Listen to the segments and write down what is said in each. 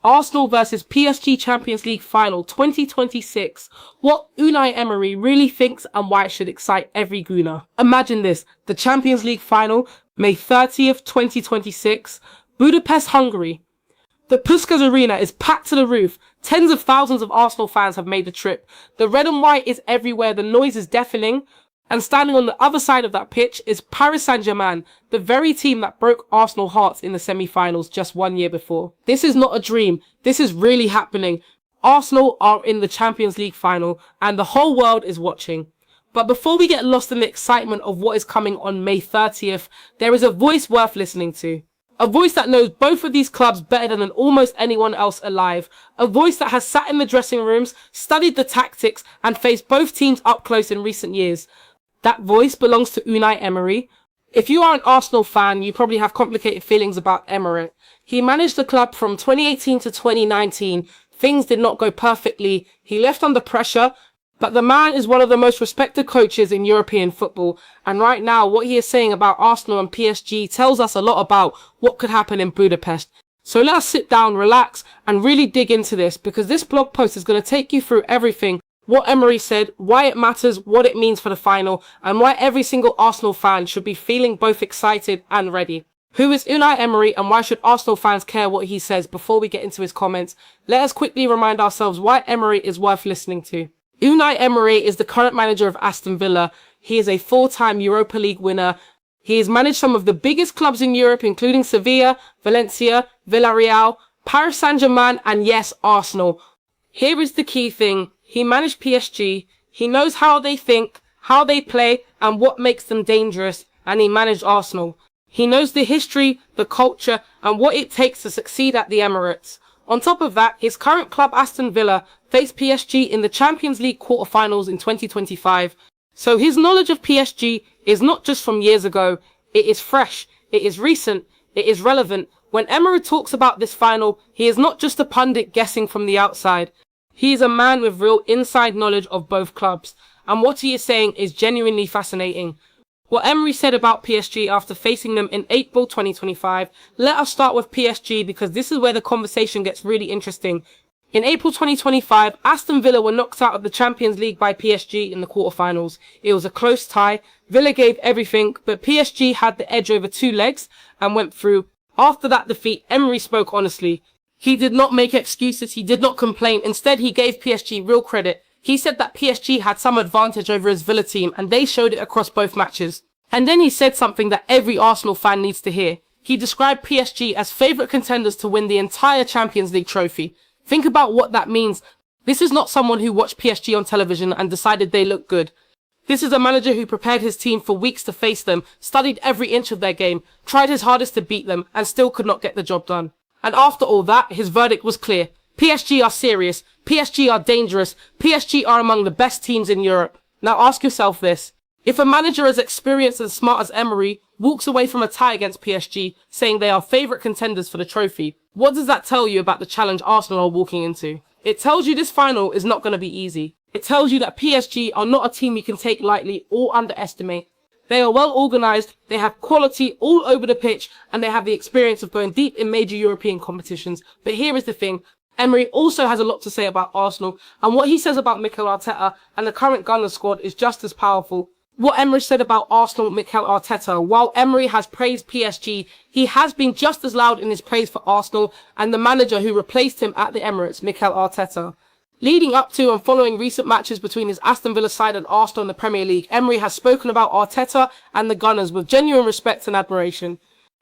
Arsenal versus PSG Champions League Final 2026. What Unai Emery really thinks and why it should excite every Gooner. Imagine this, the Champions League Final, May 30th, 2026, Budapest, Hungary. The Puskás Arena is packed to the roof. Tens of thousands of Arsenal fans have made the trip. The red and white is everywhere, the noise is deafening. And standing on the other side of that pitch is Paris Saint-Germain, the very team that broke Arsenal hearts in the semi-finals just 1 year before. This is not a dream. This is really happening. Arsenal are in the Champions League final and the whole world is watching. But before we get lost in the excitement of what is coming on May 30th, there is a voice worth listening to. A voice that knows both of these clubs better than almost anyone else alive. A voice that has sat in the dressing rooms, studied the tactics, and faced both teams up close in recent years. That voice belongs to Unai Emery. If you are an Arsenal fan, you probably have complicated feelings about Emery. He managed the club from 2018 to 2019. Things did not go perfectly. He left under pressure, but the man is one of the most respected coaches in European football. And right now, what he is saying about Arsenal and PSG tells us a lot about what could happen in Budapest. So let us sit down, relax, and really dig into this, because this blog post is going to take you through everything. What Emery said, why it matters, what it means for the final, and why every single Arsenal fan should be feeling both excited and ready. Who is Unai Emery and why should Arsenal fans care what he says? Before we get into his comments, let us quickly remind ourselves why Emery is worth listening to. Unai Emery is the current manager of Aston Villa. He is a 4-time Europa League winner. He has managed some of the biggest clubs in Europe, including Sevilla, Valencia, Villarreal, Paris Saint-Germain, and yes, Arsenal. Here is the key thing. He managed PSG, he knows how they think, how they play, and what makes them dangerous, and he managed Arsenal. He knows the history, the culture, and what it takes to succeed at the Emirates. On top of that, his current club Aston Villa faced PSG in the Champions League quarterfinals in 2025. So his knowledge of PSG is not just from years ago, it is fresh, it is recent, it is relevant. When Emery talks about this final, he is not just a pundit guessing from the outside. He is a man with real inside knowledge of both clubs, and what he is saying is genuinely fascinating. What Emery said about PSG after facing them in April 2025, let us start with PSG because this is where the conversation gets really interesting. In April 2025, Aston Villa were knocked out of the Champions League by PSG in the quarterfinals. It was a close tie, Villa gave everything, but PSG had the edge over 2 legs and went through. After that defeat, Emery spoke honestly. He did not make excuses, he did not complain, instead he gave PSG real credit. He said that PSG had some advantage over his Villa team and they showed it across both matches. And then he said something that every Arsenal fan needs to hear. He described PSG as favourite contenders to win the entire Champions League trophy. Think about what that means. This is not someone who watched PSG on television and decided they look good. This is a manager who prepared his team for weeks to face them, studied every inch of their game, tried his hardest to beat them and still could not get the job done. And after all that, his verdict was clear. PSG are serious. PSG are dangerous. PSG are among the best teams in Europe. Now ask yourself this. If a manager as experienced and smart as Emery walks away from a tie against PSG, saying they are favourite contenders for the trophy, what does that tell you about the challenge Arsenal are walking into? It tells you this final is not going to be easy. It tells you that PSG are not a team you can take lightly or underestimate. They are well organised, they have quality all over the pitch, and they have the experience of going deep in major European competitions. But here is the thing, Emery also has a lot to say about Arsenal, and what he says about Mikel Arteta and the current Gunners squad is just as powerful. What Emery said about Arsenal, Mikel Arteta, while Emery has praised PSG, he has been just as loud in his praise for Arsenal and the manager who replaced him at the Emirates, Mikel Arteta. Leading up to and following recent matches between his Aston Villa side and Arsenal in the Premier League, Emery has spoken about Arteta and the Gunners with genuine respect and admiration.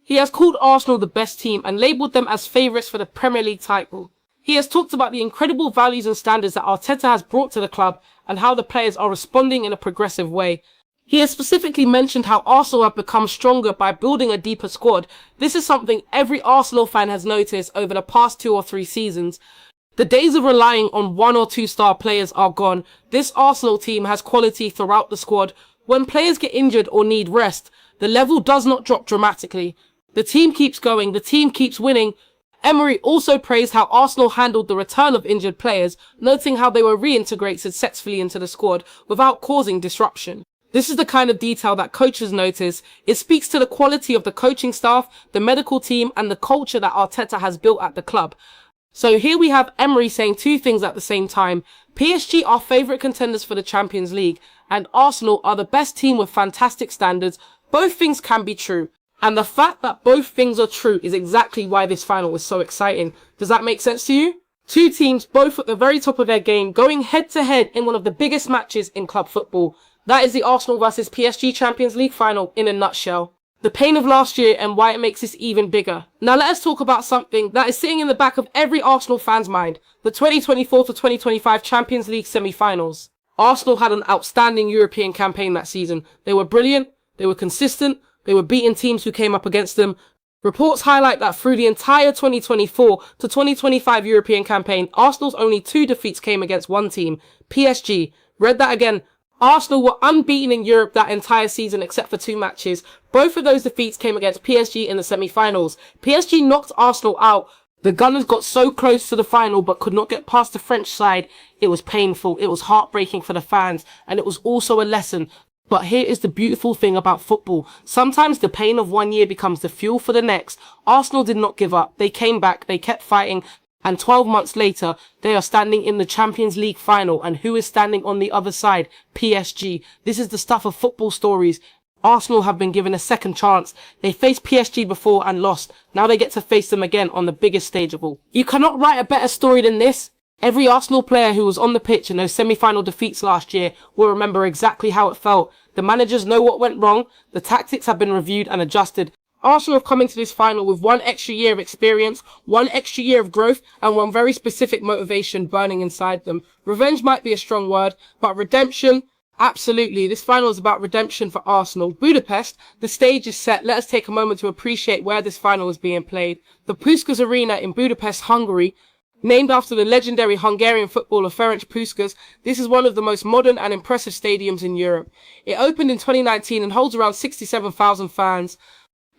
He has called Arsenal the best team and labelled them as favourites for the Premier League title. He has talked about the incredible values and standards that Arteta has brought to the club and how the players are responding in a progressive way. He has specifically mentioned how Arsenal have become stronger by building a deeper squad. This is something every Arsenal fan has noticed over the past 2 or 3 seasons. The days of relying on 1 or 2 star players are gone. This Arsenal team has quality throughout the squad. When players get injured or need rest, the level does not drop dramatically. The team keeps going, the team keeps winning. Emery also praised how Arsenal handled the return of injured players, noting how they were reintegrated successfully into the squad without causing disruption. This is the kind of detail that coaches notice. It speaks to the quality of the coaching staff, the medical team, and the culture that Arteta has built at the club. So here we have Emery saying two things at the same time. PSG are favourite contenders for the Champions League, and Arsenal are the best team with fantastic standards. Both things can be true. And the fact that both things are true is exactly why this final was so exciting. Does that make sense to you? Two teams, both at the very top of their game, going head to head in one of the biggest matches in club football. That is the Arsenal versus PSG Champions League final in a nutshell. The pain of last year and why it makes this even bigger. Now let us talk about something that is sitting in the back of every Arsenal fan's mind. The 2024 to 2025 Champions League semi-finals. Arsenal had an outstanding European campaign that season. They were brilliant, they were consistent, they were beating teams who came up against them. Reports highlight that through the entire 2024 to 2025 European campaign, Arsenal's only 2 defeats came against one team, PSG. Read that again. Arsenal were unbeaten in Europe that entire season except for 2 matches. Both of those defeats came against PSG in the semi-finals. PSG knocked Arsenal out. The Gunners got so close to the final but could not get past the French side. It was painful, it was heartbreaking for the fans, and it was also a lesson. But here is the beautiful thing about football. Sometimes the pain of one year becomes the fuel for the next. Arsenal did not give up. They came back, they kept fighting, and 12 months later, they are standing in the Champions League final. And who is standing on the other side? PSG. This is the stuff of football stories. Arsenal have been given a second chance. They faced PSG before and lost. Now they get to face them again on the biggest stage of all. You cannot write a better story than this. Every Arsenal player who was on the pitch in those semi-final defeats last year will remember exactly how it felt. The managers know what went wrong. The tactics have been reviewed and adjusted. Arsenal have come into this final with 1 extra year of experience, 1 extra year of growth, and 1 very specific motivation burning inside them. Revenge might be a strong word, but redemption, absolutely. This final is about redemption for Arsenal. Budapest, the stage is set. Let us take a moment to appreciate where this final is being played. The Puskás Arena in Budapest, Hungary. Named after the legendary Hungarian footballer Ferenc Puskás, this is one of the most modern and impressive stadiums in Europe. It opened in 2019 and holds around 67,000 fans.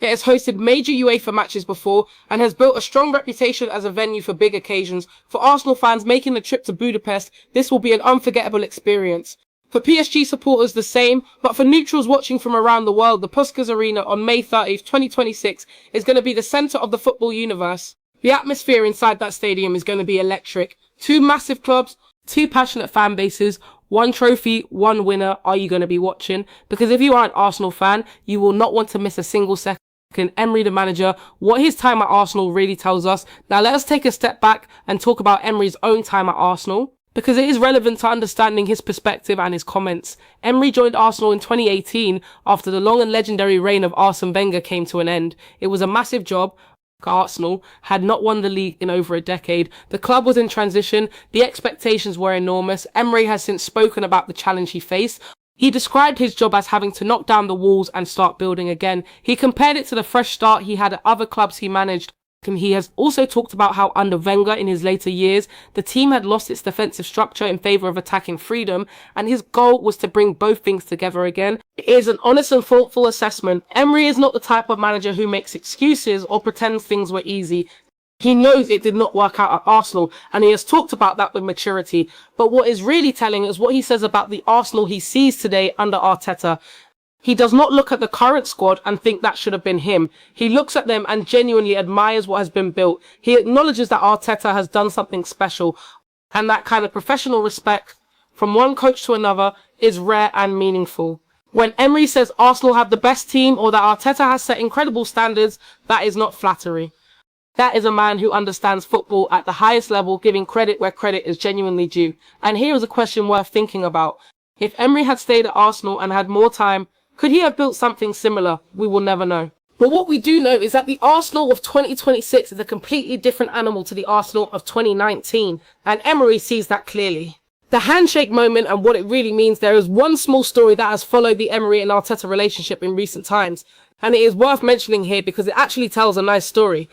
It has hosted major UEFA matches before and has built a strong reputation as a venue for big occasions. For Arsenal fans making the trip to Budapest, this will be an unforgettable experience. For PSG supporters, the same, but for neutrals watching from around the world, the Puskás Arena on May 30th, 2026 is going to be the centre of the football universe. The atmosphere inside that stadium is going to be electric. 2 massive clubs, 2 passionate fan bases, 1 trophy, 1 winner. Are you going to be watching? Because if you are an Arsenal fan, you will not want to miss a single second. Emery, the manager, what his time at Arsenal really tells us. Now let us take a step back and talk about Emery's own time at Arsenal, because it is relevant to understanding his perspective and his comments. Emery joined Arsenal in 2018 after the long and legendary reign of Arsene Wenger came to an end. It was a massive job. Arsenal had not won the league in over a decade. The club was in transition. The expectations were enormous. Emery has since spoken about the challenge he faced. He described his job as having to knock down the walls and start building again. He compared it to the fresh start he had at other clubs he managed. He has also talked about how under Wenger in his later years, the team had lost its defensive structure in favour of attacking freedom, and his goal was to bring both things together again. It is an honest and thoughtful assessment. Emery is not the type of manager who makes excuses or pretends things were easy. He knows it did not work out at Arsenal, and he has talked about that with maturity. But what is really telling is what he says about the Arsenal he sees today under Arteta. He does not look at the current squad and think that should have been him. He looks at them and genuinely admires what has been built. He acknowledges that Arteta has done something special, and that kind of professional respect from one coach to another is rare and meaningful. When Emery says Arsenal have the best team or that Arteta has set incredible standards, that is not flattery. That is a man who understands football at the highest level, giving credit where credit is genuinely due. And here is a question worth thinking about. If Emery had stayed at Arsenal and had more time, could he have built something similar? We will never know. But what we do know is that the Arsenal of 2026 is a completely different animal to the Arsenal of 2019, and Emery sees that clearly. The handshake moment and what it really means, there is one small story that has followed the Emery and Arteta relationship in recent times, and it is worth mentioning here because it actually tells a nice story.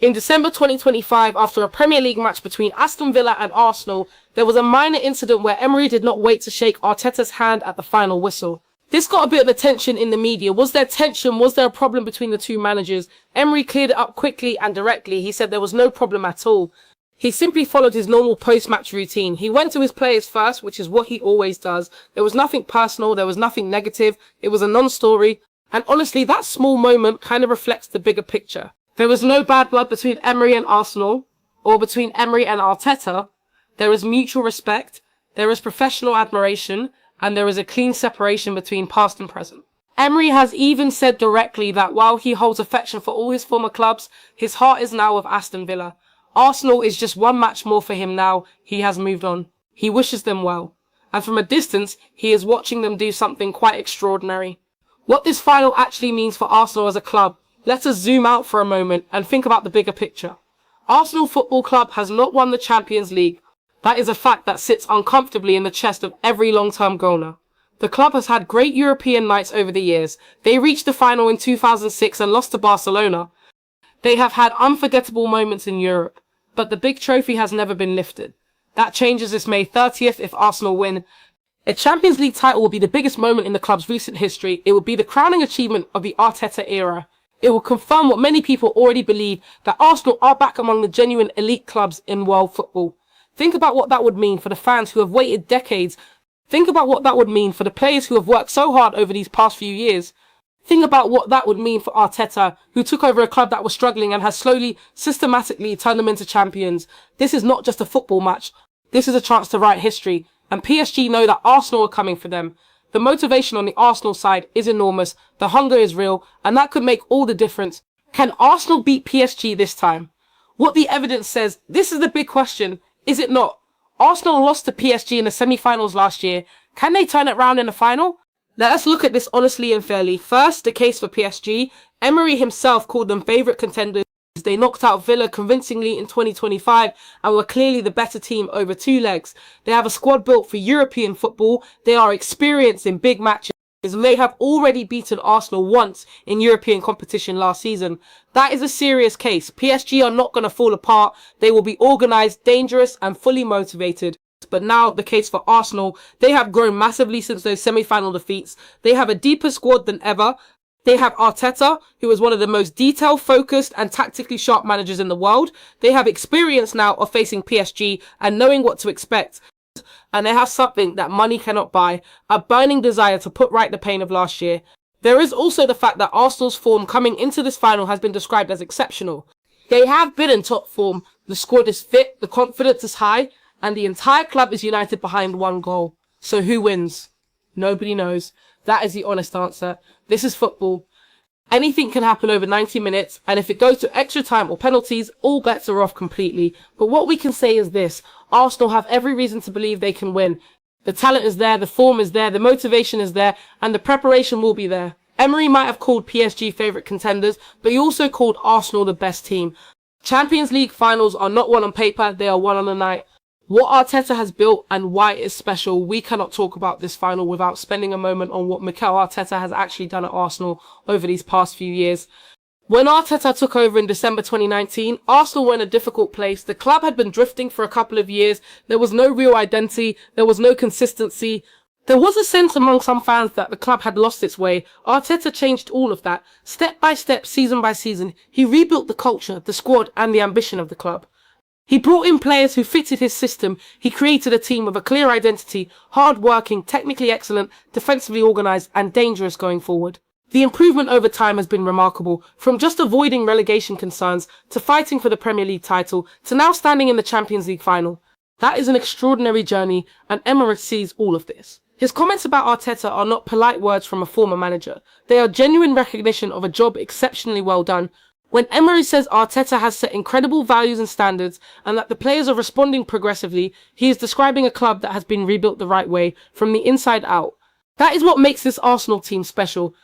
In December 2025, after a Premier League match between Aston Villa and Arsenal, there was a minor incident where Emery did not wait to shake Arteta's hand at the final whistle. This got a bit of attention in the media. Was there tension? Was there a problem between the two managers? Emery cleared it up quickly and directly. He said there was no problem at all. He simply followed his normal post-match routine. He went to his players first, which is what he always does. There was nothing personal. There was nothing negative. It was a non-story. And honestly, that small moment kind of reflects the bigger picture. There was no bad blood between Emery and Arsenal, or between Emery and Arteta, there is mutual respect, there is professional admiration, and there is a clean separation between past and present. Emery has even said directly that while he holds affection for all his former clubs, his heart is now with Aston Villa. Arsenal is just one match more for him now. He has moved on. He wishes them well. And from a distance, he is watching them do something quite extraordinary. What this final actually means for Arsenal as a club, let us zoom out for a moment and think about the bigger picture. Arsenal Football Club has not won the Champions League. That is a fact that sits uncomfortably in the chest of every long-term goaler. The club has had great European nights over the years. They reached the final in 2006 and lost to Barcelona. They have had unforgettable moments in Europe, but the big trophy has never been lifted. That changes this May 30th if Arsenal win. A Champions League title will be the biggest moment in the club's recent history. It will be the crowning achievement of the Arteta era. It will confirm what many people already believe, that Arsenal are back among the genuine elite clubs in world football. Think about what that would mean for the fans who have waited decades. Think about what that would mean for the players who have worked so hard over these past few years. Think about what that would mean for Arteta, who took over a club that was struggling and has slowly, systematically turned them into champions. This is not just a football match. This is a chance to write history. And PSG know that Arsenal are coming for them. The motivation on the Arsenal side is enormous. The hunger is real. And that could make all the difference. Can Arsenal beat PSG this time? What the evidence says, this is the big question. Is it not? Arsenal lost to PSG in the semi-finals last year. Can they turn it round in the final? Let us look at this honestly and fairly. First, the case for PSG. Emery himself called them favourite contenders. They knocked out Villa convincingly in 2025 and were clearly the better team over two legs. They have a squad built for European football. They are experienced in big matches. They have already beaten Arsenal once in European competition last season. That is a serious case. PSG are not going to fall apart. They will be organised, dangerous and fully motivated. But now the case for Arsenal, they have grown massively since those semi-final defeats. They have a deeper squad than ever. They have Arteta, who is one of the most detail-focused and tactically sharp managers in the world. They have experience now of facing PSG and knowing what to expect. And they have something that money cannot buy, a burning desire to put right the pain of last year. There is also the fact that Arsenal's form coming into this final has been described as exceptional. They have been in top form, the squad is fit, the confidence is high, and the entire club is united behind one goal. So who wins? Nobody knows. That is the honest answer. This is football. Anything can happen over 90 minutes, and if it goes to extra time or penalties, all bets are off completely. But what we can say is this: Arsenal have every reason to believe they can win. The talent is there, the form is there, the motivation is there, and the preparation will be there. Emery might have called PSG favourite contenders, but he also called Arsenal the best team. Champions League finals are not won on paper, they are won on the night. What Arteta has built and why it is special, we cannot talk about this final without spending a moment on what Mikel Arteta has actually done at Arsenal over these past few years. When Arteta took over in December 2019, Arsenal were in a difficult place. The club had been drifting for a couple of years. There was no real identity. There was no consistency. There was a sense among some fans that the club had lost its way. Arteta changed all of that. Step by step, season by season, he rebuilt the culture, the squad, and the ambition of the club. He brought in players who fitted his system. He created a team with a clear identity, hard-working, technically excellent, defensively organised and dangerous going forward. The improvement over time has been remarkable, from just avoiding relegation concerns, to fighting for the Premier League title, to now standing in the Champions League final. That is an extraordinary journey, and Emery sees all of this. His comments about Arteta are not polite words from a former manager. They are genuine recognition of a job exceptionally well done. When Emery says Arteta has set incredible values and standards and that the players are responding progressively, he is describing a club that has been rebuilt the right way, from the inside out. That is what makes this Arsenal team special.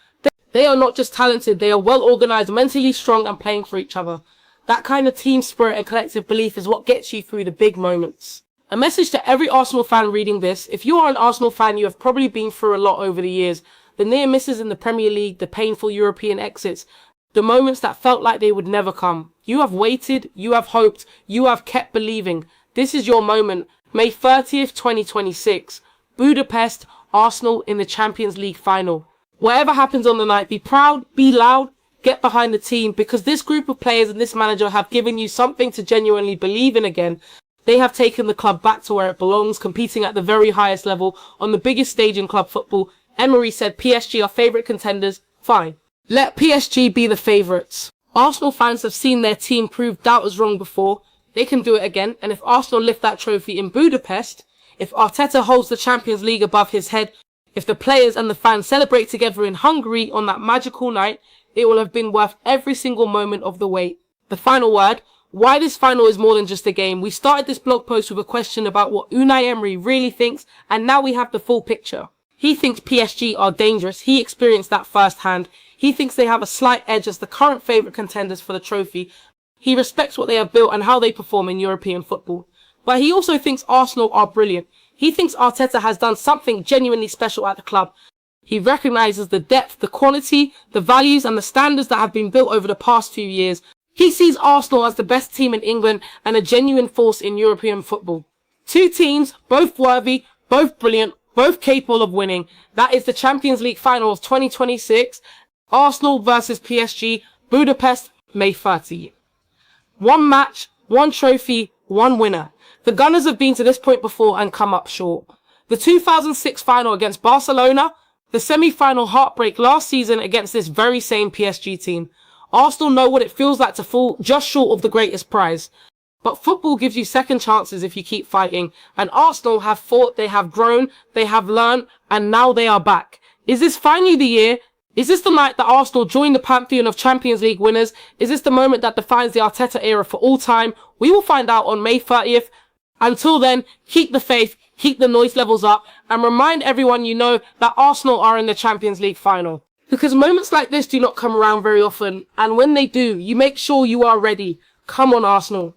They are not just talented, they are well organised, mentally strong and playing for each other. That kind of team spirit and collective belief is what gets you through the big moments. A message to every Arsenal fan reading this: if you are an Arsenal fan, you have probably been through a lot over the years. The near misses in the Premier League, the painful European exits, the moments that felt like they would never come. You have waited, you have hoped, you have kept believing. This is your moment. May 30th, 2026. Budapest, Arsenal in the Champions League final. Whatever happens on the night, be proud, be loud, get behind the team, because this group of players and this manager have given you something to genuinely believe in again. They have taken the club back to where it belongs, competing at the very highest level on the biggest stage in club football. Emery said PSG are favourite contenders. Fine. Let PSG be the favourites. Arsenal fans have seen their team prove doubters wrong before. They can do it again, and if Arsenal lift that trophy in Budapest, if Arteta holds the Champions League above his head, if the players and the fans celebrate together in Hungary on that magical night, it will have been worth every single moment of the wait. The final word, why this final is more than just a game. We started this blog post with a question about what Unai Emery really thinks, and now we have the full picture. He thinks PSG are dangerous. He experienced that firsthand. He thinks they have a slight edge as the current favourite contenders for the trophy. He respects what they have built and how they perform in European football. But he also thinks Arsenal are brilliant. He thinks Arteta has done something genuinely special at the club. He recognises the depth, the quality, the values and the standards that have been built over the past few years. He sees Arsenal as the best team in England and a genuine force in European football. Two teams, both worthy, both brilliant, both capable of winning. That is the Champions League final of 2026. Arsenal versus PSG, Budapest, May 30th. One match, one trophy, one winner. The Gunners have been to this point before and come up short. The 2006 final against Barcelona, the semi-final heartbreak last season against this very same PSG team. Arsenal know what it feels like to fall just short of the greatest prize. But football gives you second chances if you keep fighting. And Arsenal have fought, they have grown, they have learned, and now they are back. Is this finally the year? Is this the night that Arsenal join the pantheon of Champions League winners? Is this the moment that defines the Arteta era for all time? We will find out on May 30th. Until then, keep the faith, keep the noise levels up, and remind everyone you know that Arsenal are in the Champions League final. Because moments like this do not come around very often, and when they do, you make sure you are ready. Come on, Arsenal.